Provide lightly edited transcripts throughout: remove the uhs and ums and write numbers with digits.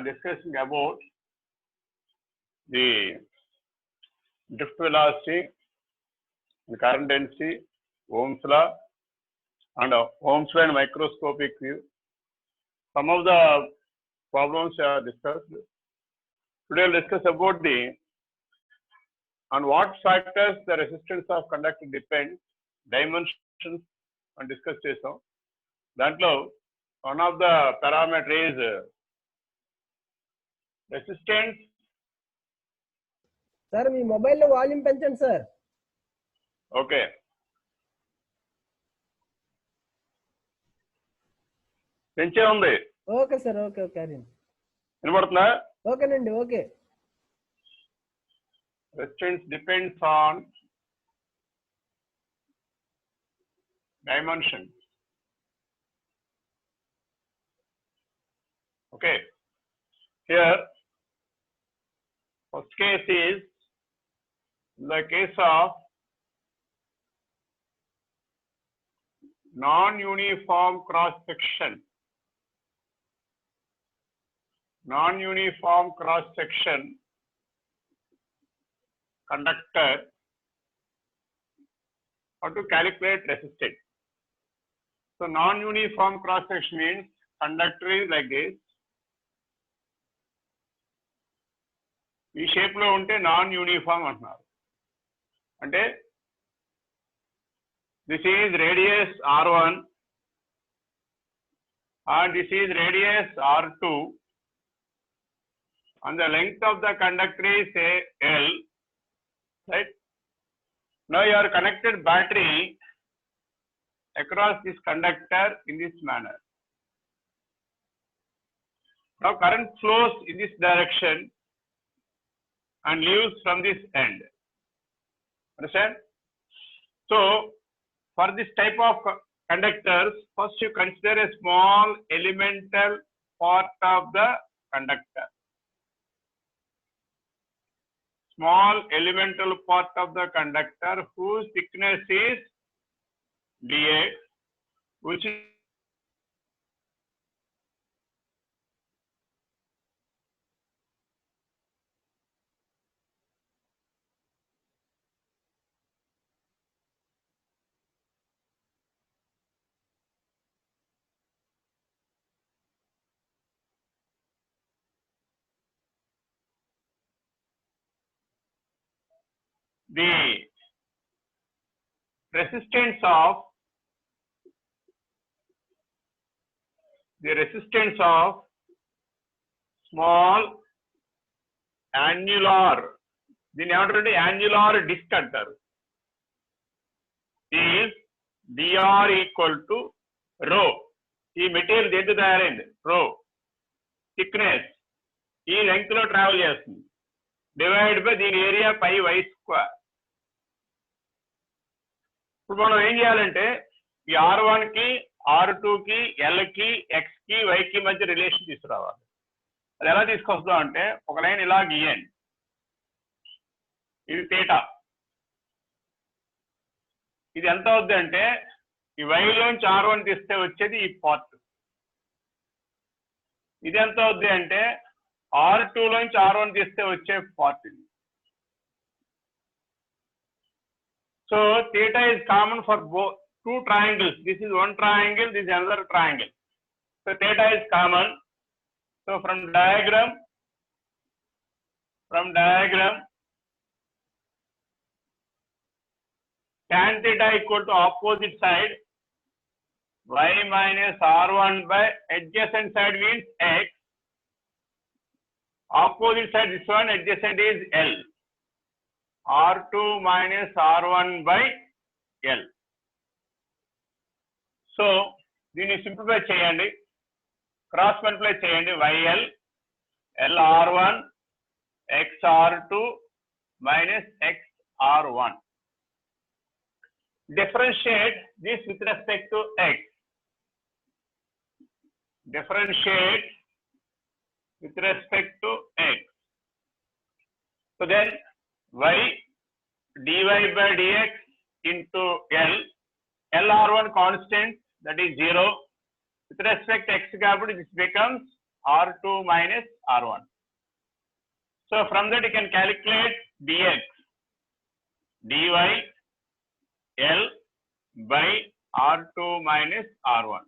discussing about the drift velocity, the current density, Ohm's law, and Ohm's law in microscopic view. Some of the problems are discussed. Today we'll discuss about on what factors the resistance of conductor depends, dimensions, and discuss చేసాం. దాంట్లో one of the parameter is resistance. Sir మీ మొబైల్లో volume పెంచండి sir. Okay, పెంచే ఉంది. Okay sir, okay okay వినబడుతుందా? ఓకేనండి, okay. Resistance depends on dimension. Okay, here first case is the case of non-uniform cross section. Non-uniform cross section conductor. How to calculate resistance? So non-uniform cross section means conductor is like this. ఈ shape లో ఉంటే non uniform అంటున్నారు. అంటే this is radius R1 and this is radius R2 and the length of the conductor is say L, right? Now you are connected battery across this conductor in this manner. Now current flows in this direction and leaves from this end. Understand? So for this type of conductors, first you consider a small elemental part of the conductor. Small elemental part of the conductor whose thickness is dx, which is the resistance of small annular, దీని ఏమంటారంటే annular disc అంటారు, is dr equal to rho. ఈ material దేంతో తయారైంది? రో. Thickness ఈ length లో travel చేస్తుంది, డివైడ్ బై దీని ఏరియా పై వై స్క్వేర్. ఇప్పుడు మనం ఏం చేయాలంటే ఈ R1 కి R2 కి L కి X కి Y కి మధ్య రిలేషన్ తీసుకురావాలి. అది ఎలా తీసుకొస్తాం అంటే ఒక లైన్ ఇలా గీయండి, ఇది θ. ఇది ఎంత అవుద్ది అంటే ఈ Y లోంచి R1 తీస్తే వచ్చేది ఈ పార్ట్. ఇది ఎంత అవుద్ది అంటే R2 లోంచి R1 తీస్తే వచ్చే పార్ట్ ఇది. So theta is common for both two triangles. This is one triangle, this is another triangle. So theta is common. So from diagram tan theta equal to opposite side y minus R1 by adjacent side means x. Opposite side this one, adjacent is L. R2 minus R1 by L. So దీన్ని simplify చేయండి, cross multiply చేయండి. YL LR1 XR2 minus XR1. Differentiate this with respect to X. Differentiate with respect to X. So then y dy by dx into L, LR1 constant, that is 0. With respect to x, this becomes R2 minus R1. So from that you can calculate dx dy L by R2 minus R1.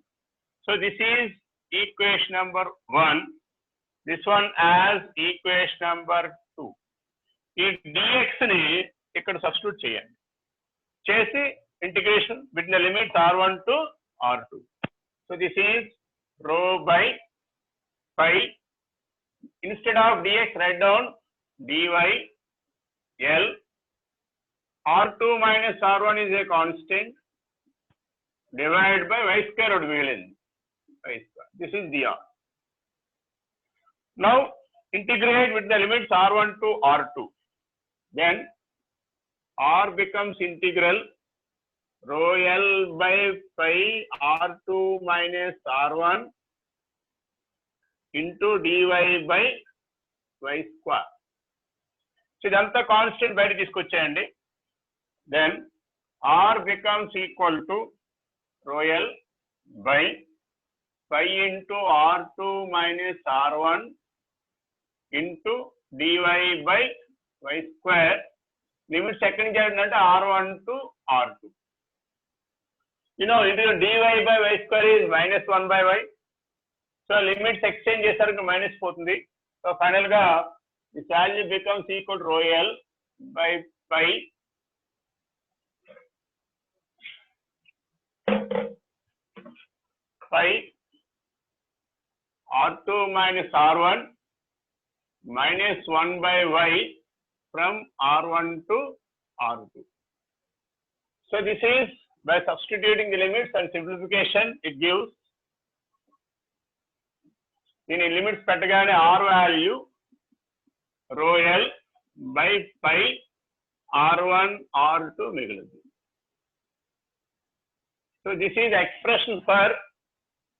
So this is equation number 1. This one as equation number 2. ఈ dx ని ఇక్కడ substitute చేయండి. చేసి integration between the limits R1 to R2. So this is rho by pi. Instead of dx, write down dy L. R2 minus R1 is a constant divided by y square would be y square. This is dr. Now integrate with the limits R1 to R2. Then R becomes integral rho L by pi R2 minus R1 into dy by y square. So ఇదంతా constant బయట తీసుకొచ్చేయండి. Then R becomes equal to rho L by pi into R2 minus R1 into dy by y square. Limits second చేయండి R1 to R2. You know, dy by y square is minus 1 by y. So limits exchange చేసరికి minus పోతుంది. So final గా this value becomes equal to rho L by pi R2 minus R1 minus 1 by y from R1 to R2. So this is by substituting the limits and simplification it gives in limits పెట్టగానే R value rho L by pi R1 R2 మిగులుతుంది. So this is expression for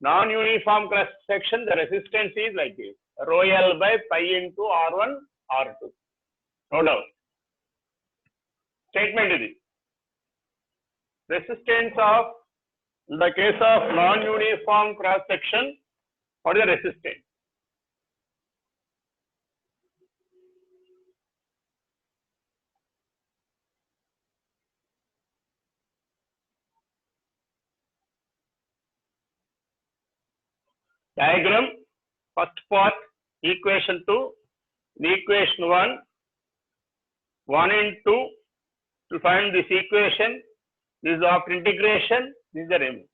non-uniform cross section. The resistance is like this: rho L by pi into R1 R2. No doubt. Statement is resistance of, in the case of non-uniform cross section, what is the resistance? Diagram, first part, equation 2, the equation 1 and 2, to find this equation, this is after integration, this is the remove.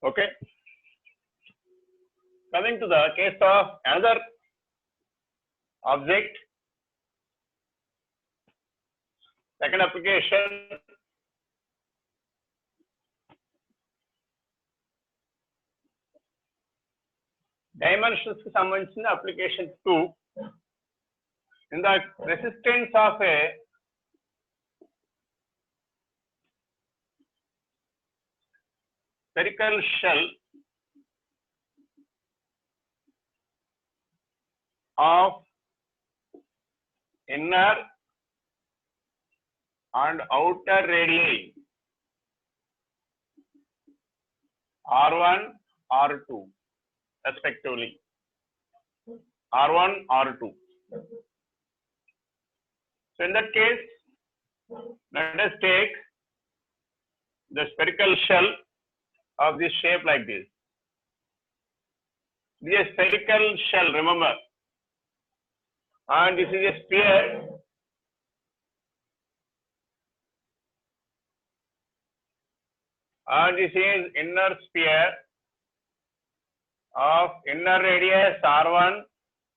Okay. Coming to the case of another object, second application, dimensions కి సంబంధించిన application 2. In the resistance of a spherical shell of inner and outer radii R1, R2 respectively. R1, R2. So in that case, let us take the spherical shell of this shape like this. This is a spherical shell, remember, and this is a sphere. And this is inner sphere of inner radius R1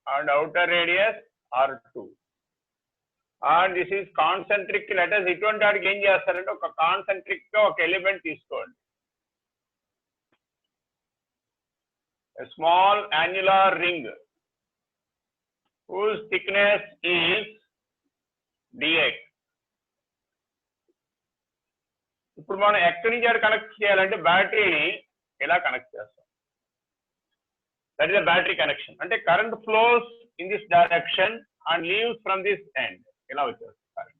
and outer radius R2. And this is concentric. Let us ఇటువంటి వాటికి ఏం చేస్తారంటే ఒక concentric గా ఒక element తీసుకోండి. A small annular ring whose thickness is dx. ఇప్పుడు మనం ఎక్కడి నుంచి కనెక్ట్ చేయాలంటే బ్యాటరీని ఇలా కనెక్ట్ చేస్తాం. That is the battery connection. అంటే current flows in this direction and leaves from this end. ఇలా వచ్చేస్తుంది కరెంట్.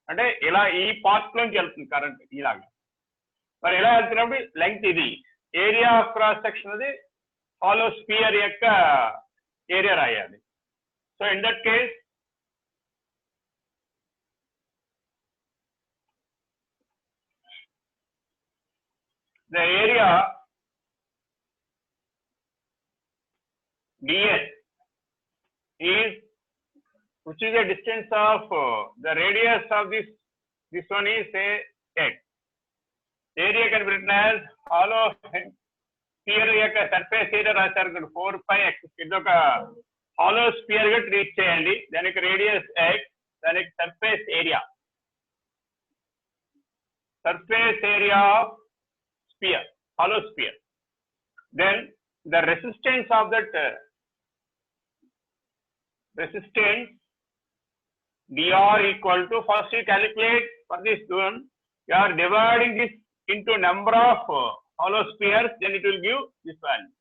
అంటే ఇలా ఈ పార్ట్ నుంచి వెళ్తుంది కరెంట్ ఇలాగా. మరి ఇలా వెళ్తున్నప్పుడు లెంగ్త్ ఇది. ఏరియా ఆఫ్ క్రాస్ సెక్షన్ అది హాలో స్పియర్ యొక్క ఏరియా రాయాలి. So in that case the area ds is, which is the distance of the radius of this one is say x. Area can be written as hollow sphere యొక్క surface area రాశారు 4 pi x. ఇది ఒక hollow sphere గా treat చేయండి. దానికి radius x, దానికి surface area of sphere, hollow sphere. Then the resistance of that resistance dr equal to, first you calculate for this one, you are dividing this into number of hollow spheres, then it will give this value.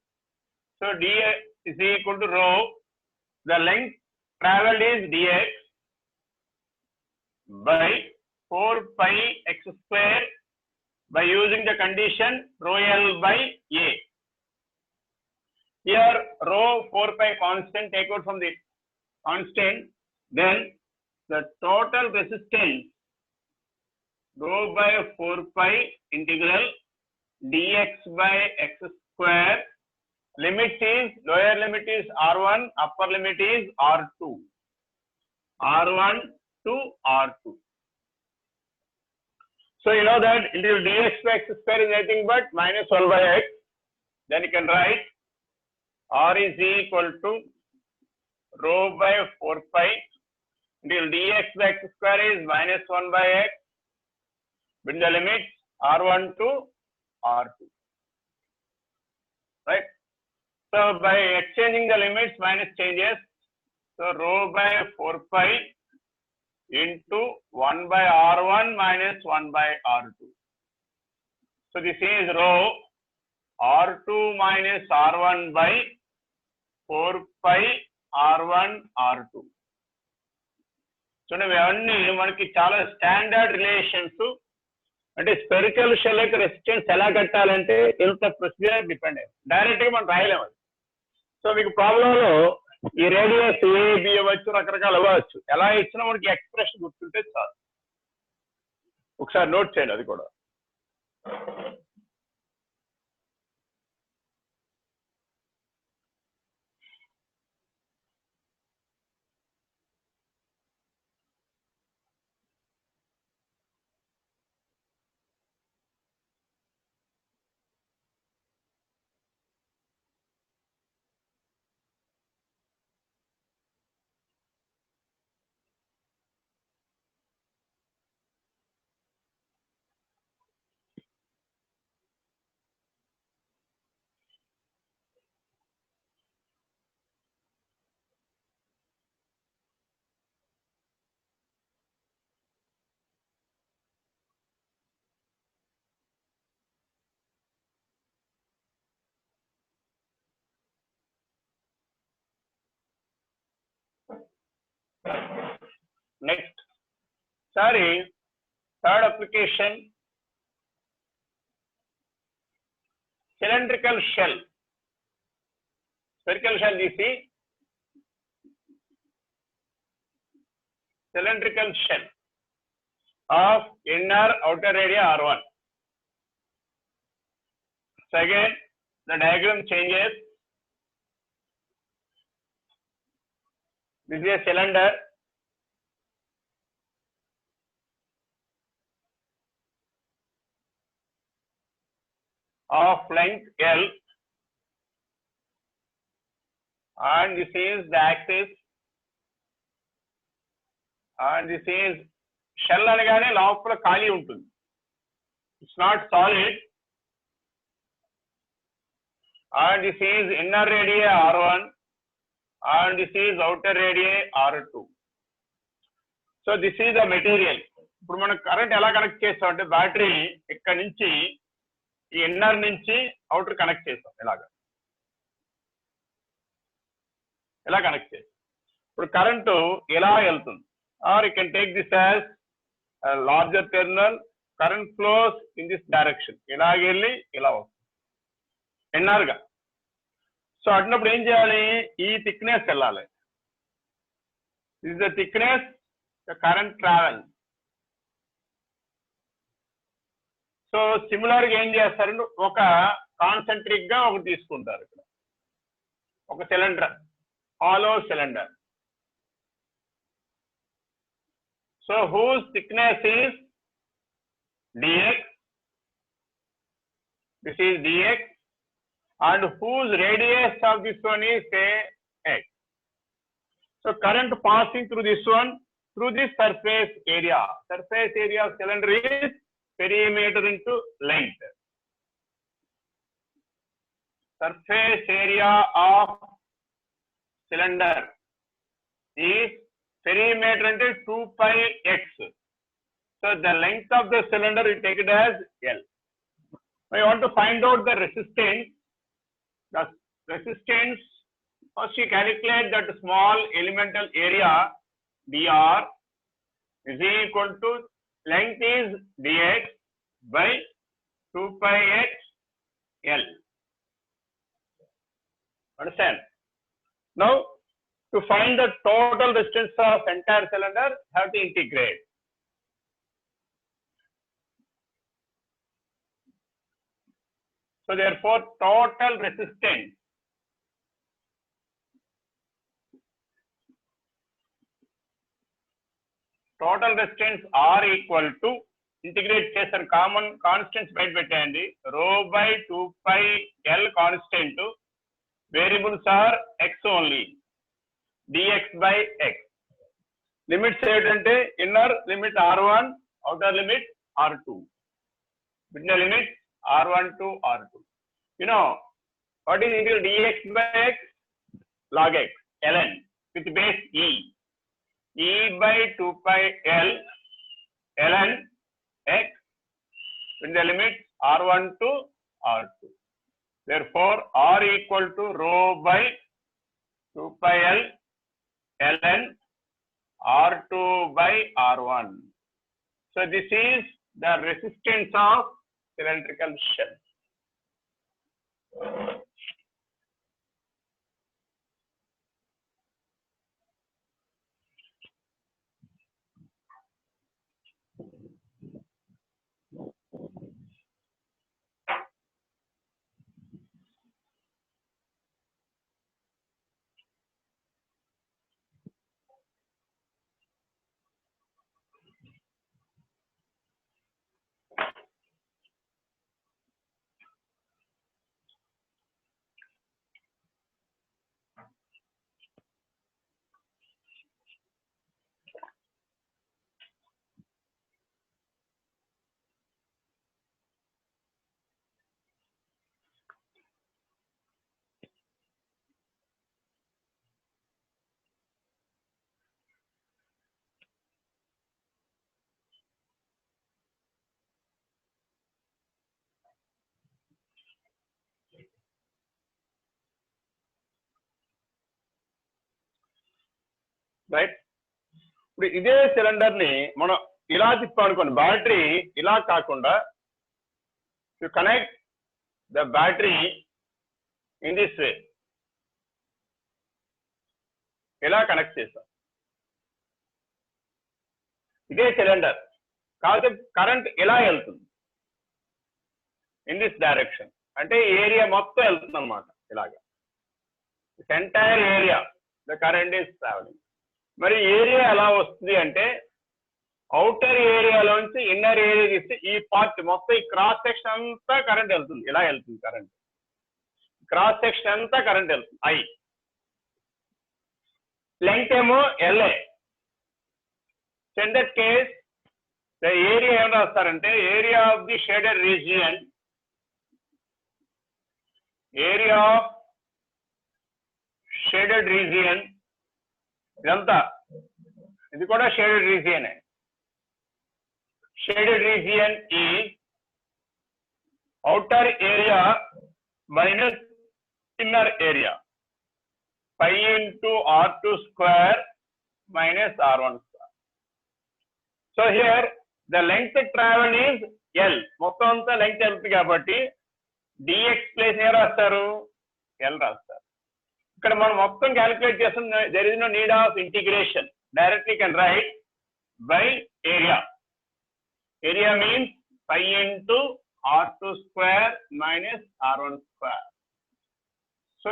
So dx is equal to rho, the length traveled is dx by 4 pi x square by using the condition rho L by A. Here rho 4 pi constant, take out from the constant, then the total resistance rho by 4 pi integral dx by x square, limit is, lower limit is R1, upper limit is R2. R1 to R2. So you know that integral dx by x square is nothing but minus 1 by x. Then you can write r is equal to rho by 4 pi. Integral dx by x square is minus 1 by x. With the limits r1 to r2. Right? So by exchanging the limits, minus changes. So rho by 4 pi into 1 by r1 minus 1 by r2. So this is rho r2 minus r1 by 4 pi r1 r2. So ఇవన్నీ మనకి చాలా standard relations. అంటే spherical shell యొక్క resistance ఎలా కట్టాలంటే ఇంత procedure depend అయ్యింది. Direct గా మనం రాయలేము అది. సో మీకు ప్రాబ్లంలో ఈ రేడియస్ ఏ బి అవ్వచ్చు, రకరకాలు అవ్వచ్చు. ఎలా ఇచ్చినా మనకి ఎక్స్ప్రెషన్ గుర్తుంటే చాలు. ఒకసారి నోట్ చేయండి అది కూడా. Next, third application, cylindrical shell. Spherical shell you see, cylindrical shell of inner outer area R1. So again, the diagram changes. This is a cylinder. Of length L, and this is the axis, and this is shell అనగానే లోపల ఖాళీ ఉంటుంది. It's not solid. And this is inner radii R1, and this is outer radii R2. So this is the material. ఇప్పుడు మనం current ఎలా connect చేస్తాం అంటే battery ఇక్కడ నుంచి ఈ ఇన్నర్ నుంచి అవుటర్ కనెక్ట్ చేస్తాం. ఎలా కనెక్ట్ చేస్తాం. ఇప్పుడు కరెంటు ఎలా వెళ్తుంది. Or you can take this as larger terminal. Current flows in this direction. ఇలాగెళ్ళి ఇలా వస్తుంది ఇన్నర్గా. సో అట్టినప్పుడు ఏం చేయాలి, ఈ థిక్నెస్ వెళ్ళాలి. This is the thickness the current travel. So similar గా ఏం చేస్తారంటే ఒక కాన్సెంట్రిక్ గా ఒకటి తీసుకుంటారు. ఇక్కడ ఒక cylinder, hollow cylinder. So whose thickness is dx, this is dx, and whose radius of this one is say x. So current passing through this one, through this surface area. Surface area of cylinder is perimeter into length. Surface area of cylinder is perimeter into 2 pi x. So the length of the cylinder, you take it as L. Now you want to find out the resistance. The resistance, first you calculate that small elemental area dr is equal to length is dx by 2 pi x L. Understand? Now to find the total resistance of entire cylinder, have to integrate. So therefore total resistance R equal to, integrate చేస్తారు, common constants బయట పెట్టండి. Rho by 2 pi L constant, variables are x only, dx by x. Limits ఏంటంటే inner limit R1, outer limit R2. between the limit R1 to R2. You know what is integral dx by x? Log x ln with base e. E by 2 pi L ln x with the limit R1 to R2. Therefore, R equal to rho by 2 pi L ln R2 by R1. So this is the resistance of cylindrical shell. Right. ఇప్పుడు ఇదే cylinder ని మనం ఇలా తిప్పానుకోండి, battery ఇలా కాకుండా to connect the battery in this way, ఇలా connect చేస్తాం. ఇదే సిలిండర్ కాకపోతే కరెంట్ ఇలా వెళ్తుంది ఇన్ దిస్ డైరెక్షన్. అంటే ఏరియా మొత్తం వెళ్తుంది అనమాట. ఇలాగా entire area the current is travelling. మరి ఏరియా ఎలా వస్తుంది అంటే అవుటర్ ఏరియాలోంచి ఇన్నర్ ఏరియా తీస్తే ఈ పార్ట్ మొత్తం ఈ క్రాస్ సెక్షన్ అంతా కరెంట్ వెళ్తుంది. ఇలా వెళ్తుంది కరెంట్, క్రాస్ సెక్షన్ అంతా కరెంట్ వెళ్తుంది. ఐ లెంగ్త్ ఏమో L A. In that case the area ఏం రాస్తారంటే area of the shaded region, area of shaded region, ఇదంతా ఇది కూడా షేడెడ్ రీజియనే. Shaded region is outer area minus inner area, pi into r2 square minus r1 square. So here the length travel is L. మొత్తం అంతా length వెళ్తుంది కాబట్టి dx place ఏ రాస్తారు, L రాస్తారు. ఇక్కడ మనం మొత్తం క్యాలిక్యులేట్ చేస్తాం. there is no need of integration, directly can write by area. Area means pi into r2 square minus r1 square. So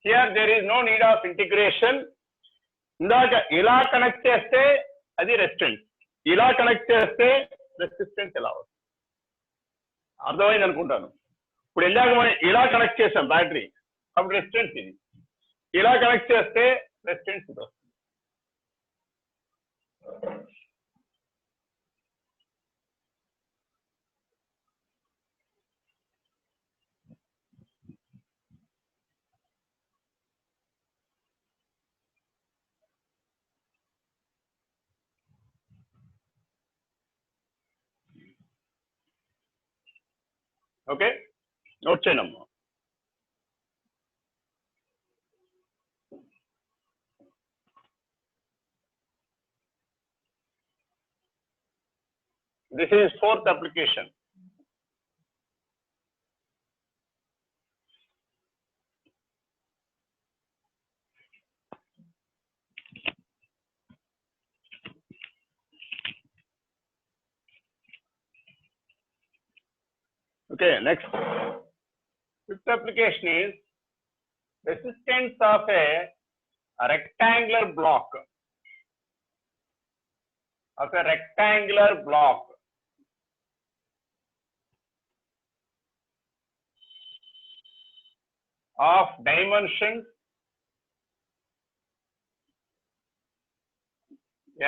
here there is no need of integration. ఇందాక ఇలా connect చేస్తే అది resistance, ఇలా connect చేస్తే resistance ఎలా వస్తుంది అర్థమైంది అనుకుంటాను. ఇప్పుడు ఇందాక మనం ఇలా కనెక్ట్ చేసాం బ్యాటరీ, అప్పుడు రెసిస్టెన్స్ ఇది. ఇలా కనెక్ట్ చేస్తే రెసిస్టెన్స్ ఇది వస్తుంది. ఓకే, నోట్ చేయనమ్మా. This is fourth application. Okay, next. Fifth application is resistance of a rectangular block. Of a rectangular block. Of dimensions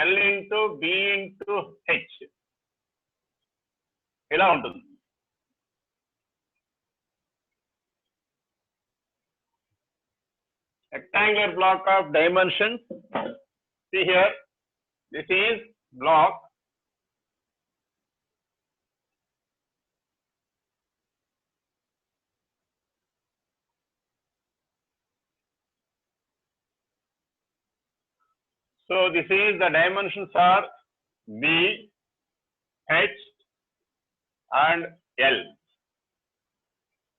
L into B into H. ఇలా ఉంటుంది. Rectangular block of dimensions. See here, this is block. So this is the dimensions are B, H and L.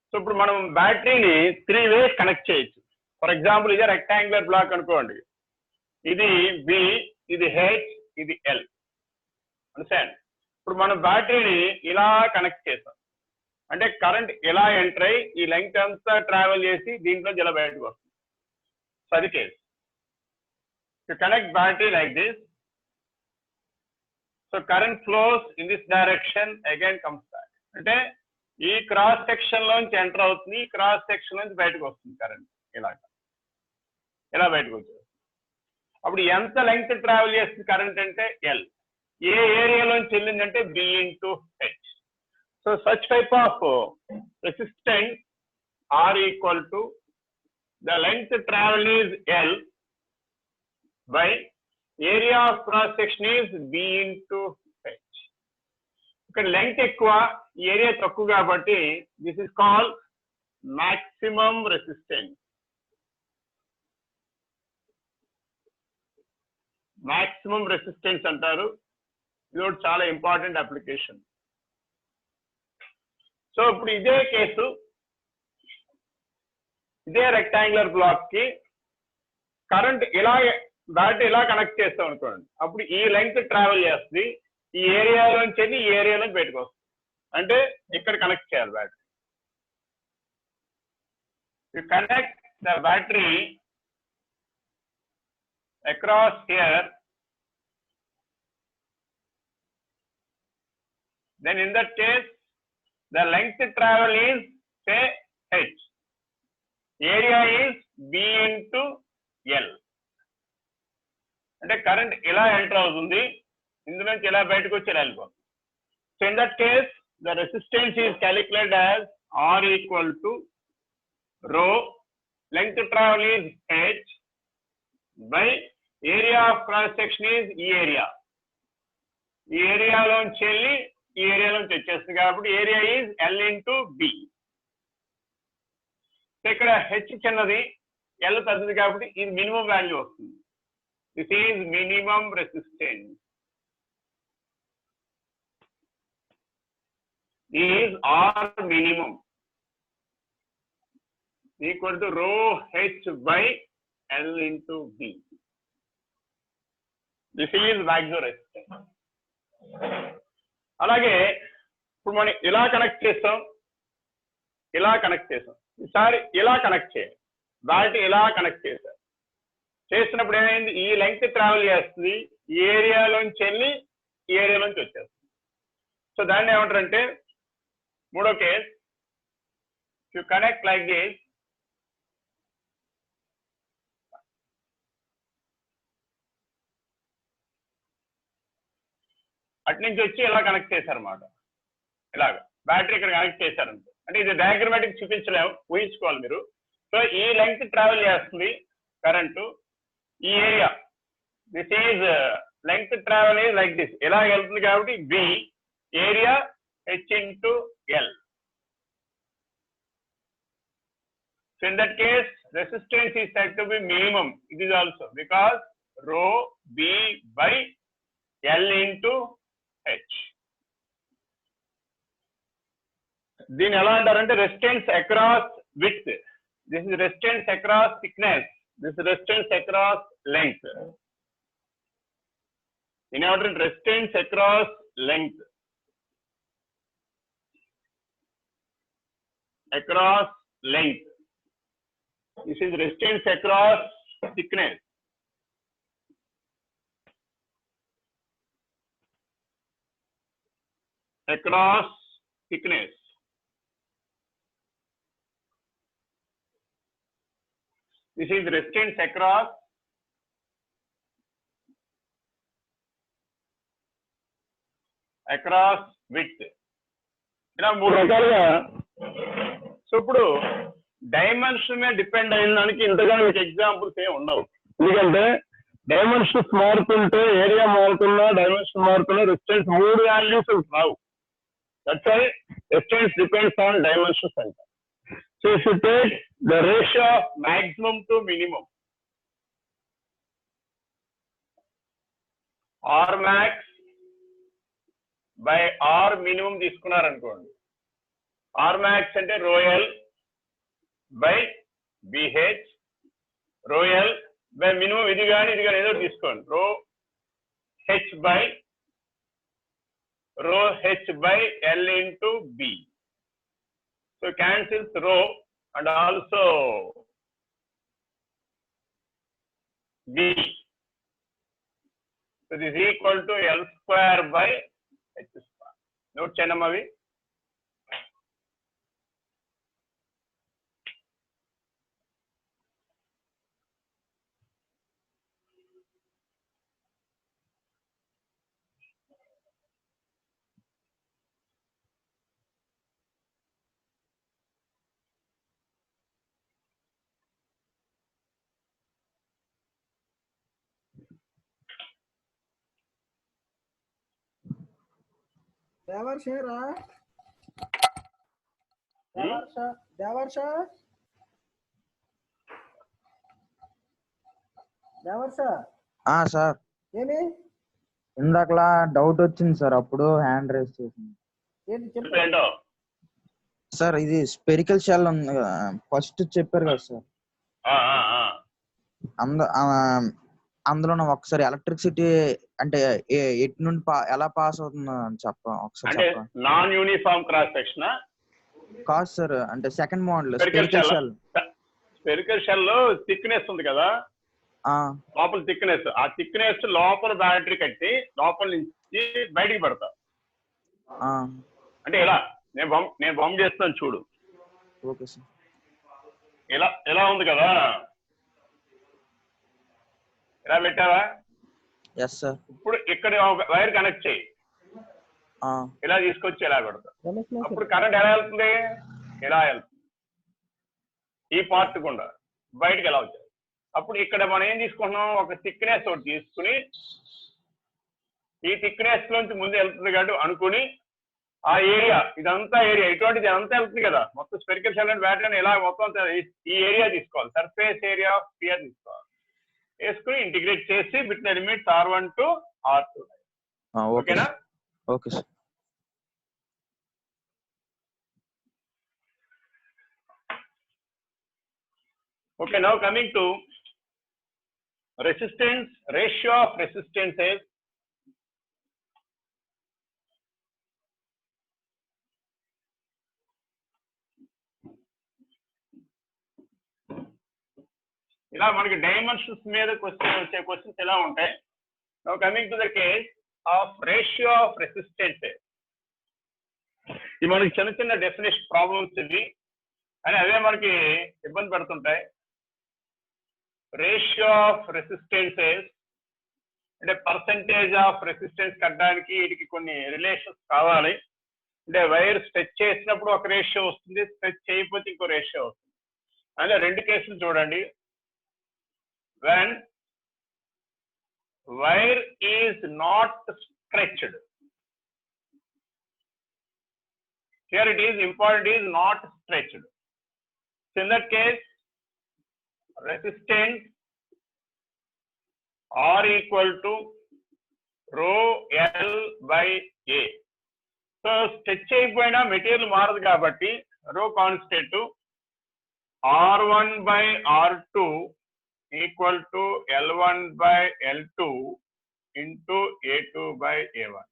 So ఇప్పుడు మనం బ్యాటరీని 3 ways connect చేయొచ్చు. For example ఇది rectangular black అనుకోండి, ఇది B, ఇది H, ఇది L. అండర్స్టాండ్? ఇప్పుడు మనం బ్యాటరీని ఇలా కనెక్ట్ చేస్తాం అంటే కరెంట్ ఇలా ఎంటర్ అయ్యి ఈ లెంగ్త్ అంతా ట్రావెల్ చేసి దీంట్లో ఇలా బయటకు వస్తుంది. సో అది case. To connect battery like this, so current flows in this direction, again comes back. అంటే ఈ క్రాస్ సెక్షన్ లోంచి ఎంటర్ అవుతుంది, క్రాస్ సెక్షన్ నుంచి బయటకు వస్తుంది కరెంట్ ఇలా బయటకు వచ్చేది. అప్పుడు ఎంత లెంగ్త్ ట్రావెల్ చేస్తుంది కరెంట్ అంటే L. ఏ ఏరియాలోంచి వెళ్ళిందంటే B into H. So such type of resistance R equal to the length travel is L by area of cross section is B into H. ఇక్కడ లెంగ్త్ ఎక్కువ, ఏరియా తక్కువ కాబట్టి this is called maximum resistance. Maximum resistance అంటారు. ఇది ఒకటి చాలా important application. So ఇప్పుడు ఇదే కేసు, ఇదే రెక్టాంగులర్ బ్లాక్ కి కరెంట్ ఇలా బ్యాటరీ ఇలా కనెక్ట్ చేస్తాం అనుకోండి, అప్పుడు ఈ లెంగ్త్ ట్రావెల్ చేస్తుంది, ఈ ఏరియాలోంచి వెళ్ళి ఈ ఏరియాలోకి బయటకు వస్తుంది. అంటే ఇక్కడ కనెక్ట్ చేయాలి battery. You connect the battery across here, then in that case the length travel is say h, area is b into l. అంటే కరెంట్ ఇలా ఎంటర్ అవుతుంది, ఇందులో నుంచి ఇలా బయటకు వచ్చి ఇలా వెళ్ళిపోతుంది. So in that case the resistance is calculated as R equal to rho, length travel is h by area of cross section is ఈ ఏరియా. ఈ ఏరియాలోంచి వెళ్ళి ఈ ఏరియాలోంచి వచ్చేస్తుంది కాబట్టి area is L into B. ఇక్కడ h చిన్నది, L పెద్దది కాబట్టి ఇది మినిమం వాల్యూ వస్తుంది. This is minimum resistance. is R minimum equal to rho h by L into B. This is maximum resistance. అలాగే ఇప్పుడు మనం ఇలా కనెక్ట్ చేస్తాం, ఇలా కనెక్ట్ చేస్తాం, ఈసారి ఇలా కనెక్ట్ చేయాలి. బ్యాటరీ ఇలా కనెక్ట్ చేశారు, చేసినప్పుడు ఏమైంది, ఈ లెంగ్త్ ట్రావెల్ చేస్తుంది, ఈ ఏరియాలోంచి వెళ్ళి ఈ ఏరియాలోంచి వచ్చేస్తుంది. సో దాన్ని ఏమంటారంటే మూడో case, you connect like this, అటు నుంచి వచ్చి ఇలా కనెక్ట్ చేశారన్నమాట. ఇలాగ బ్యాటరీ ఇక్కడ కనెక్ట్ చేశారంటే, అంటే ఇది డయాగ్రమాటిక్ చూపించలేము, ఊహించుకోవాలి మీరు. సో ఈ లెంగ్త్ ట్రావెల్ చేస్తుంది కరెంటు, ఈ area, this is length travel is like this, ఇలా వెళ్తుంది కాబట్టి B, area h into L. So in that case, resistance is said to be minimum. It is also because rho B by L into H. దీని ఎలా అంటారంటే resistance across width. This is resistance across thickness, this resistance across length. దీని ఏమంటారు resistance across length, across length. This is resistance across thickness. Across thickness. This is resistance across width. ఇలా మూడు రకాలుగా. So ఇప్పుడు dimension మీద depend అయిన దానికి ఇంతగా మీకు ఎగ్జాంపుల్స్ ఏమి ఉండవు, ఎందుకంటే డైమెన్షన్స్ మారుతుంటే, ఏరియా మారుతున్నా, డైమెన్షన్ మారుతున్నా, రెసిస్టెన్స్ మూడు వాల్యూస్ రావు. That's why resistance depends on dimensions అంట. So if you take the ratio of maximum to minimum, R max by R minimum తీసుకున్నారనుకోండి, R max అంటే rho L by BH, rho L by minimum ఇది కానీ ఏదో తీసుకోండి, rho H by L into B. So cancels rho and also B. So this is equal to L square by H square. Note Chanamavi. దేవర్ష రా, దేవర్ష sir, ఏమి ఇందాకలా doubt వచ్చింది sir, అప్పుడు hand raise చేసింది. ఏంటి చెప్పు సార్, ఇది స్పెరికల్ షెల్ ఉంది కదా, ఫస్ట్ చెప్పారు కదా సార్, అందులో ఒకసారి ఎలక్ట్రిసిటీ అంటే ఎటు నుండి ఎలా పాస్ అవుతుందో అని ఒకసారి నాన్ యూనిఫామ్ క్రాస్ సెక్షన్ కాదు సార్, అంటే second model spherical shell. Spherical shell లో థిక్నెస్ ఉంది కదా, లోపల థిక్నెస్, ఆ థిక్నెస్ లోపల బ్యాటరీ కట్టి లోపల నుంచి బయటికి పెడతా. అంటే ఇలా నేను బొమ్మ చేస్తాను చూడు. Okay sir. ఇలా ఉంది కదా, ఇలా పెట్టావా? Yes sir. ఇప్పుడు ఇక్కడ వైర్ కనెక్ట్ చేయి, ఇలా తీసుకొచ్చి ఇలా పెడతా. అప్పుడు కరెంట్ ఎలా వెళ్తుంది? ఇలా వెళ్తుంది, ఈ పార్ట్ గుండా బయటకు ఎలా వచ్చాయి. అప్పుడు ఇక్కడ మనం ఏం తీసుకుంటున్నాం, ఒక థిక్నెస్ ఒకటి తీసుకుని, ఈ థిక్నెస్ లోంచి ముందు వెళ్తుంది కాబట్టి అనుకుని ఆ ఏరియా, ఇదంతా ఏరియా ఇటువంటిది అంతా వెళ్తుంది కదా, మొత్తం స్పెరికల్ షెల్ అండ్ బ్యాటరీ ఇలా మొత్తం ఈ ఏరియా తీసుకోవాలి, సర్ఫేస్ ఏరియా ఆఫ్ స్పియర్ తీసుకోవాలి. వేసుకుని ఇంటిగ్రేట్ చేసి between limits R1 to R2. ఓకేనా? Okay sir. Okay, now coming to resistance, ratio of resistances. ఇలా మనకి డైమెన్షన్స్ మీద క్వశ్చన్స్ ఎలా ఉంటాయి. Now coming to the case of ratio of resistances. ఇది మనకి చిన్న చిన్న డెఫినేషన్ ప్రాబ్లమ్స్ ఇవి, అని అవే మనకి ఇబ్బంది పెడుతుంటాయి. రేషియో ఆఫ్ రెసిస్టెన్సెస్ అంటే పర్సంటేజ్ ఆఫ్ రెసిస్టెన్స్ కట్టడానికి వీటికి కొన్ని రిలేషన్స్ కావాలి. అంటే వైర్ స్ట్రెచ్ చేసినప్పుడు ఒక రేషియో వస్తుంది, స్ట్రెచ్ చేయకపోతే ఇంకో రేషియో వస్తుంది. అంటే రెండు కేసులు చూడండి. when wire is not stretched, here it is important, is not stretched. So in that case resistance R equal to rho L by A. So stretch అయిపోయినా మెటీరియల్ మారదు కాబట్టి రో constant R1 by R2 equal to L1 by L2 into A2 by A1.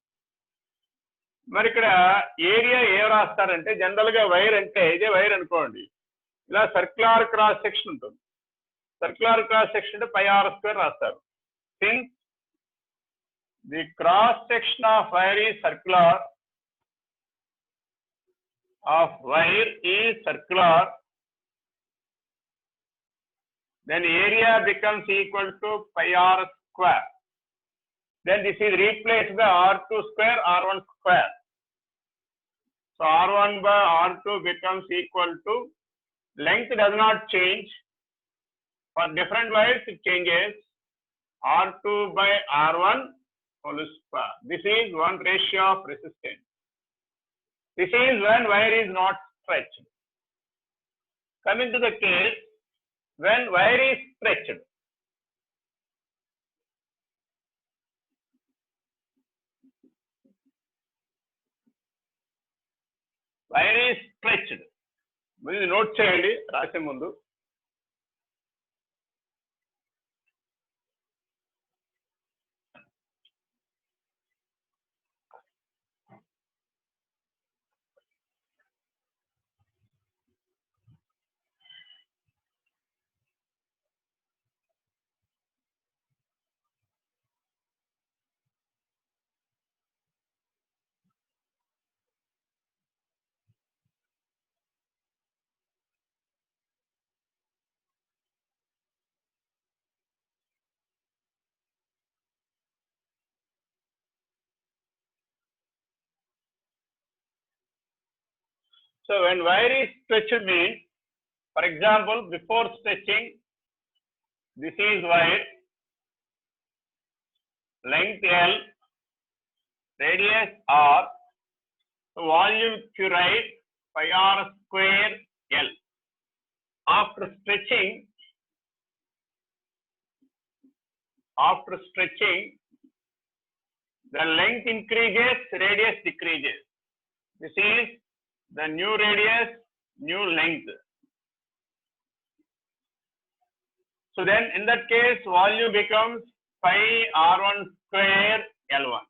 మరి ఇక్కడ area ఏ రాస్తారంటే, general గా wire అంటే ఇదే wire అనుకోండి, ఇలా సర్క్యులర్ క్రాస్ సెక్షన్ ఉంటుంది. సర్క్యులర్ క్రాస్ సెక్షన్ అంటే πr² రాస్తారు. Since the cross section of wire is circular, then area becomes equal to πr². Then this is replaced by R2 square, R1 square. So R1 by R2 becomes equal to, length does not change. For different wires it changes, R2 by R1 whole square. This is one ratio of resistance. This is when wire is not stretched. Coming to the case when wire is stretched. Wire is stretched. మీరు note చేయండి రాసే ముందు. So when wire is stretched means, for example, before stretching, this is wire, length L, radius R, so volume Q-right πr² L. After stretching, the length increases, radius decreases. This is the new radius, new length. So then in that case volume becomes pi R1 square L1.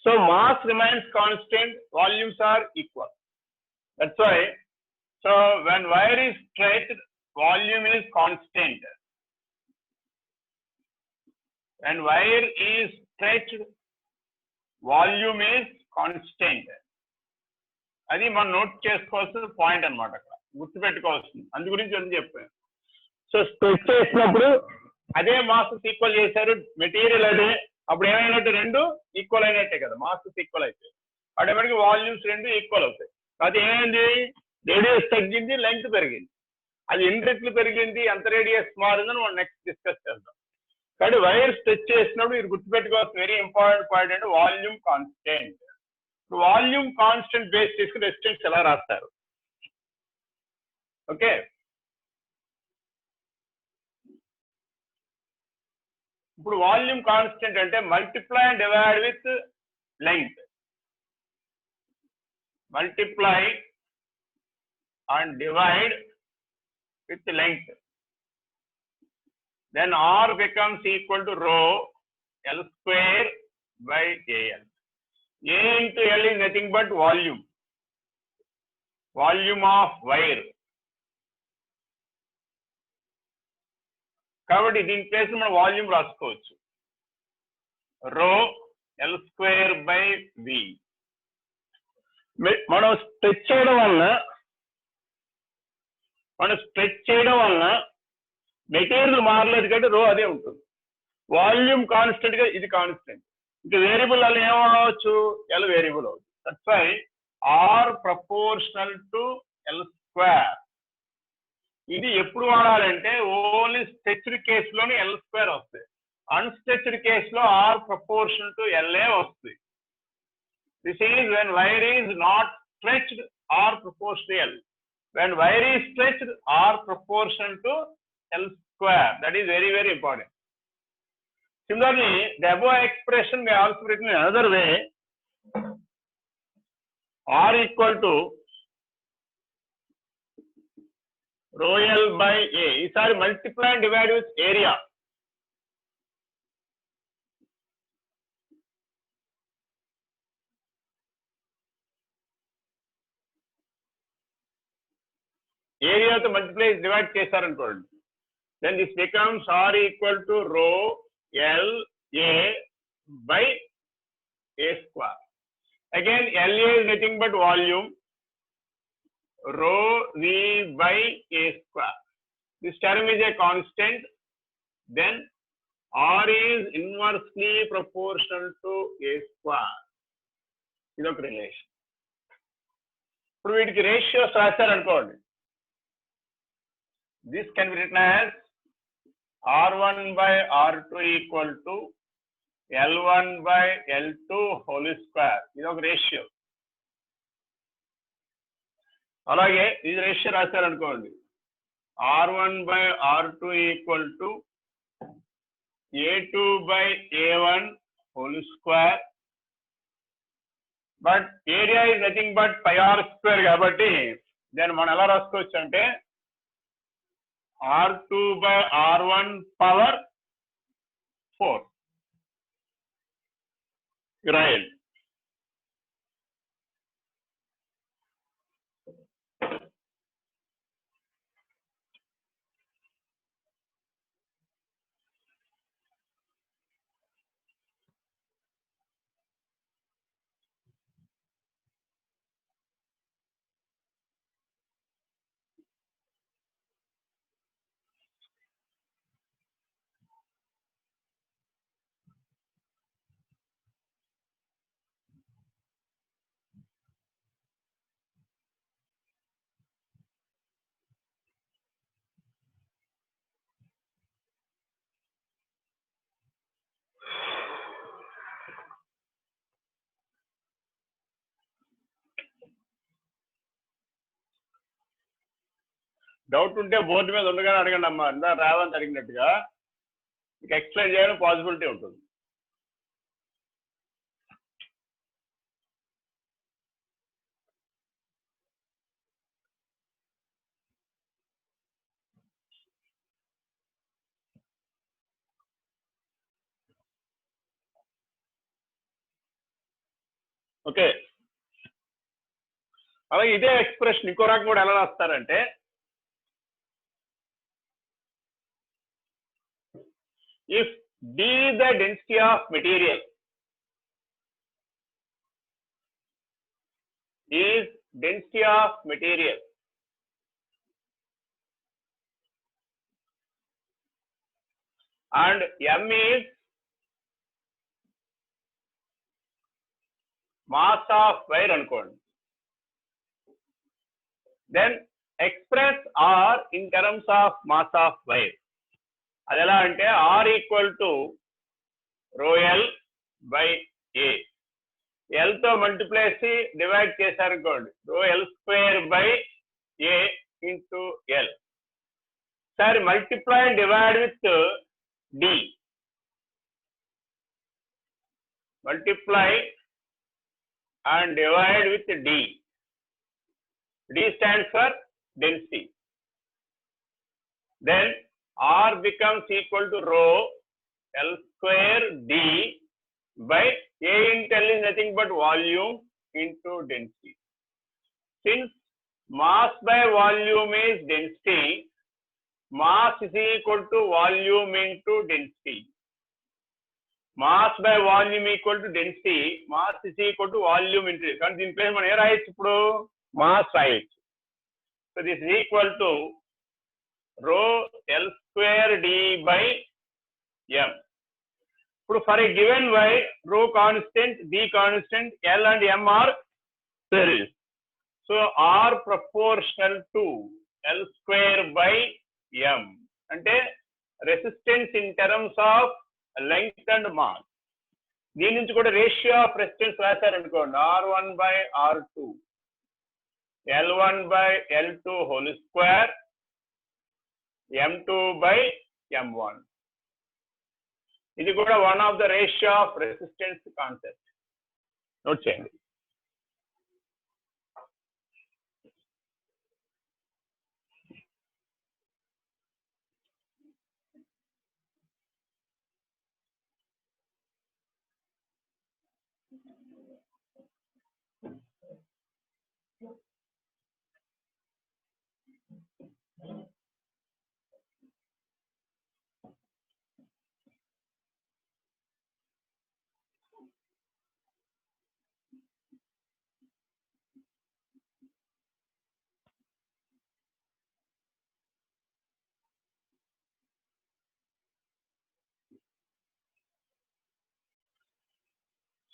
So mass remains constant, volumes are equal. That's why, so when wire is stretched, volume is constant. When wire is stretched, volume is constant. అది మనం note చేసుకోవాల్సిన point అనమాట, అక్కడ గుర్తుపెట్టుకోవాల్సింది. అందు గురించి అని చెప్పాను. సో స్ట్రెచ్ చేసినప్పుడు అదే మాస్ ఈక్వల్ చేశారు, మెటీరియల్ అదే, అప్పుడు ఏమైనట్టు రెండు ఈక్వల్ అయినట్టే కదా, మాస్ ఈక్వల్ అయితే ఆటోమేటిక్ వాల్యూమ్స్ రెండు ఈక్వల్ అవుతాయి. అది ఏమైంది, రేడియస్ తగ్గింది, లెంగ్త్ పెరిగింది. అది ఎన్ని రెట్లు పెరిగింది, ఎంత రేడియస్ మారిందని మనం నెక్స్ట్ డిస్కస్ చేద్దాం. కాబట్టి వైర్ స్ట్రెచ్ చేసినప్పుడు ఇది గుర్తుపెట్టుకోవాల్సిన వెరీ ఇంపార్టెంట్ పాయింట్ అంటే volume constant. Volume constant base చేసుకుని రెసిస్టెన్స్ ఎలా రాస్తారు? ఓకే, ఇప్పుడు వాల్యూమ్ కాన్స్టెంట్ అంటే multiply and divide with length. Multiply and divide with length, then R becomes equal to rho L square by AL. A into L is nothing but volume, volume of wire. కాబట్టి దీని place మనం volume రాసుకోవచ్చు, rho L square by V. మనం stretch చేయడం వలన material మారలేదు కాబట్టి రో అదే ఉంటుంది. వాల్యూమ్ కాన్స్టెంట్ గా ఇది కాన్స్టెంట్. ఇంకా వేరియబుల్ అలా ఏమవచ్చు, ఎల్ వేరియబుల్ అవుతుంది. That's why R proportional to L square. ఇది ఎప్పుడు వాడాలంటే ఓన్లీ స్ట్రెచ్డ్ కేసులోని ఎల్ స్క్వేర్ వస్తుంది, అన్స్ట్రెచ్డ్ కేసులో ఆర్ ప్రపోర్షనల్ టు ఎల్ఏ వస్తుంది. This is when wire is not stretched, R proportional to L. When wire is stretched, R proportional to L square. That is very, very important. Similarly, the above expression may also be written in another way. R equal to rho L by A. These are multiply and divide with area. Area తో multiply divide చేశారనుకోండి, then this becomes R equal to rho L A by A square. Again LA is nothing but volume, rho V by A square. This term is a constant, then R is inversely proportional to A square. ఇది ఒక relation. ఇప్పుడు వీటికి ratios రాశారనుకోండి, this can be written as R1 by R2 equal to L1 by L2 whole square. ఇది ఒక ratio. అలాగే ఇది ratio రాశారనుకోండి, R1 by R2 equal to A2 by A1 whole square. But area is nothing but pi r square కాబట్టి దాన్ని మనం ఎలా రాసుకోవచ్చు అంటే R2 by R1 power 4 రాయాలి. డౌట్ ఉంటే బోర్డు మీద ఉండగానే అడగండి అమ్మా, ఇందా రావని అడిగినట్టుగా మీకు ఎక్స్ప్లెయిన్ చేయడం పాసిబిలిటీ ఉంటుంది. ఓకే, అలాగే ఇదే ఎక్స్ప్రెషన్ ఇంకో రకం కూడా ఎలా రాస్తారంటే if d is the density of material, is density of material, and m is mass of wire అనుకోండి, then express r in terms of mass of wire. అది ఎలా అంటే r equal to rho l by a, l తో multiply చేసి divide చేశారనుకోండి, rho l square by a into l. సరే multiply and divide with d, multiply and divide with d. D stands for density. Then r becomes equal to rho l square d by a into l is nothing but volume into density. Since mass by volume is density, mass is equal to volume into density. Mass by volume equal to density, mass is equal to volume into, కానీ దీని place మనం ఏ రాయొచ్చు, ఇప్పుడు mass రాయొచ్చు. So this is equal to rho l square d by m. ఇప్పుడు for a given wire, rho constant, d constant, l and m are series. So r proportional to l square by m అంటే resistance in terms of length and mass. దీని నుంచి కూడా ratio of resistance రాశారనుకోండి, r1 by r2, l1 by l2 whole square, m2 by m1. ఇది కూడా one of the ratio of resistance concept. Note చేయండి.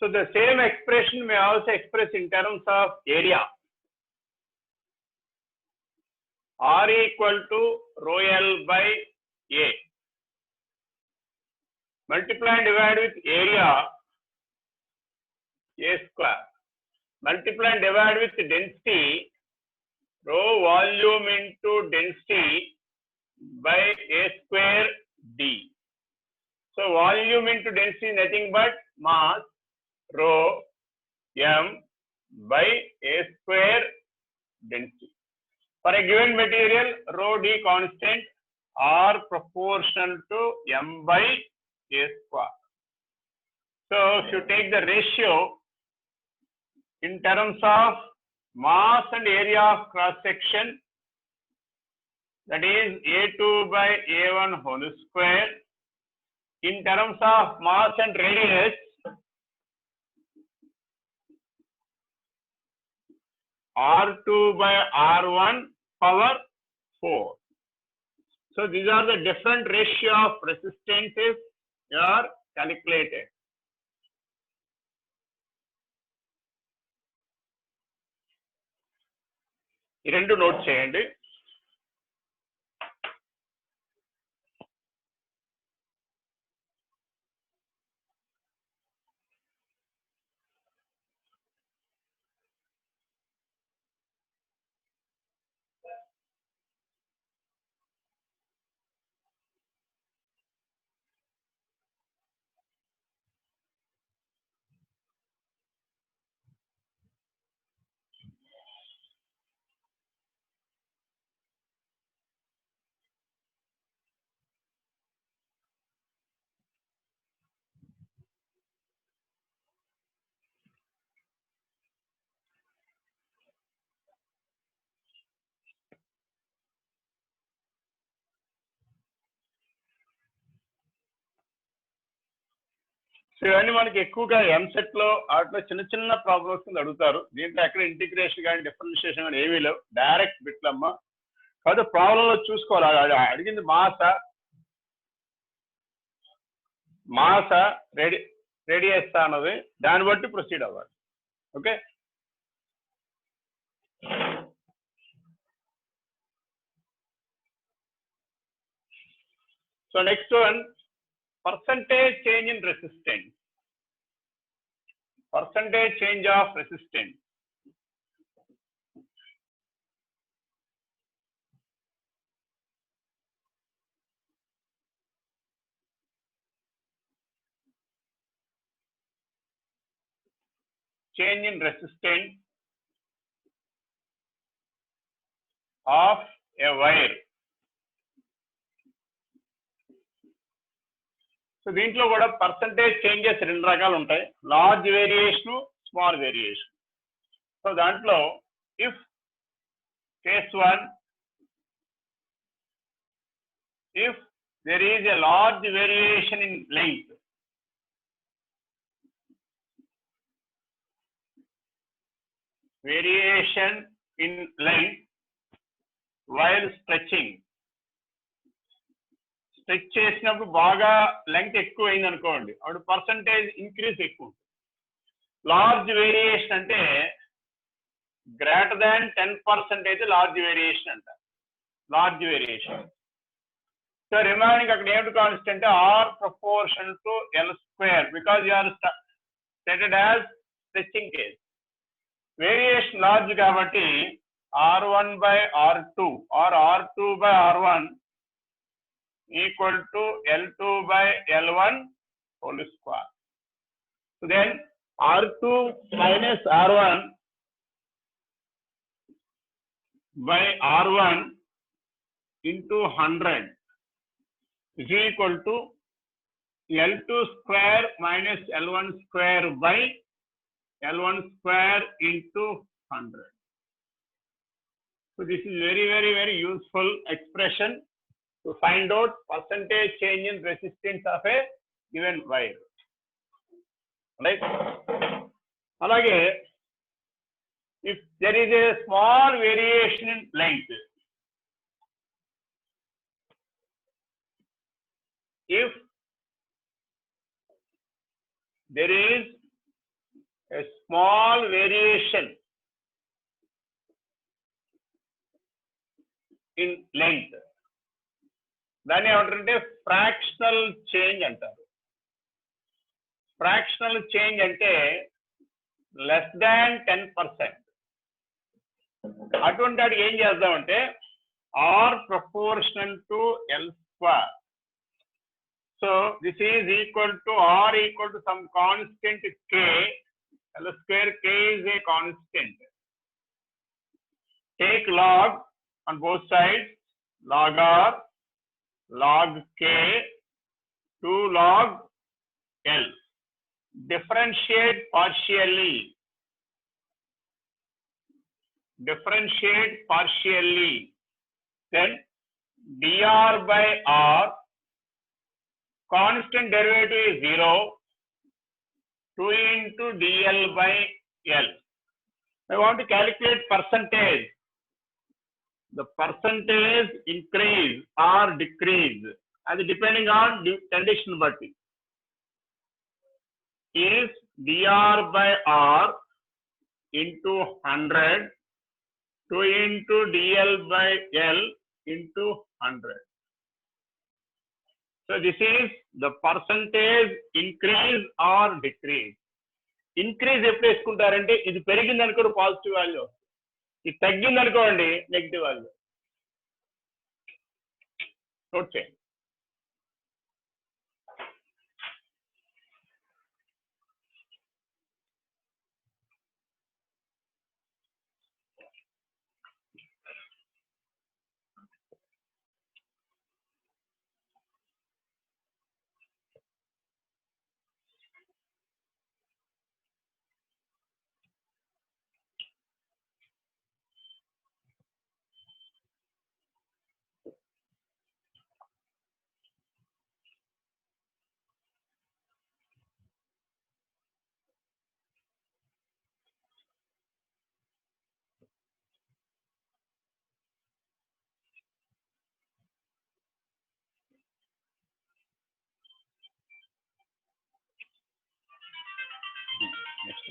So the same expression may also express in terms of area. R equal to rho l by a. Multiply and divide with area, a square. Multiply and divide with density, rho volume into density by a square d. So volume into density is nothing but mass, rho m by a square density. For a given material, rho d constant, r proportional to m by a square. So if you take the ratio in terms of mass and area of cross section, that is a2 by a1 whole square. In terms of mass and radius, r2 by r1 power 4. So these are the different ratio of resistances you are calculated. ఈ రెండు note చేయండి. So ఇవన్నీ మనకి ఎక్కువగా ఎంసెట్ లో వాటిలో చిన్న చిన్న ప్రాబ్లమ్స్ కింద అడుగుతారు. దీంట్లో ఎక్కడ ఇంటిగ్రేషన్ కానీ డిఫరెన్షియేషన్ కానీ ఏమీ లేవు, డైరెక్ట్ బిట్లమ్మ. కాదు ప్రాబ్లంలో చూసుకోవాలి అడిగింది మాస రేడియస్ అన్నది, దాన్ని బట్టి ప్రొసీడ్ అవ్వాలి. Okay, so next one, percentage change in resistance. Percentage change of resistance. Change in resistance of a wire. So దీంట్లో కూడా పర్సంటేజ్ చేంజెస్ రెండు రకాలు ఉంటాయి, large variation, small variation. So దాంట్లో if case 1, if there is a large variation in length, variation in length while stretching, stretch చేసినప్పుడు బాగా length ఎక్కువ అయింది అనుకోండి, అప్పుడు పర్సంటేజ్ ఇంక్రీజ్ ఎక్కువ. లార్జ్ వేరియేషన్ అంటే గ్రేటర్ దాన్ 10% అయితే లార్జ్ వేరియేషన్ అంటారు, లార్జ్ వేరియేషన్. సో రిమైనింగ్ అక్కడ ఏమిటి constant, R proportion to L square, because you are stated as stretching case. Variation large కాబట్టి R1 by R2 or R2 by R1 equal to L2 by L1 whole square. So then R2 minus R1 by R1 into 100 is equal to L2 square minus L1 square by L1 square into 100. So this is very useful expression to find out percentage change in resistance of a given wire. Right? Alage, if there is a small variation in length, if there is a small variation in length, దాన్ని ఏమంటారంటే fractional change అంటారు. Fractional change అంటే less than 10%. అటువంటి వాటికి ఏం చేద్దామంటే R proportional to L square. So this is equal to R equal to some constant K, L square K is a constant. Take log on both sides, log r, log k, 2 log l. Differentiate partially. Then dr by r, constant derivative is 0, 2 into dl by l. I want to calculate percentage. The percentage increase or decrease, as depending on condition batti, is dr by r into 100, 2 into dl by l into 100. So this is the percentage increase or decrease. Increase ఎప్పుడు వేసుకుంటారంటే ఇది పెరిగింది అనుకోండి positive value, ఇది తగ్గింది అనుకోండి negative value. Note చేయండి.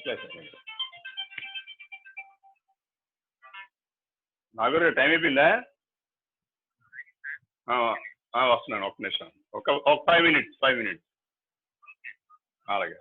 Class Nagur time అయిపోయిందా? వస్తున్నాను, ఒక నిమిషం, ఒక 5 minutes. అలాగే.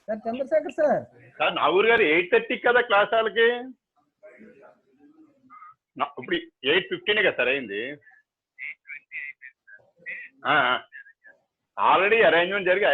Sir Chandrasekhar sir. Sir Nagur గారు 8:30 కదా క్లాస్ వాళ్ళకి? ఇప్పుడు 8:15 కదా సార్ అయింది. ఆల్రెడీ అరేంజ్మెంట్ జరిగి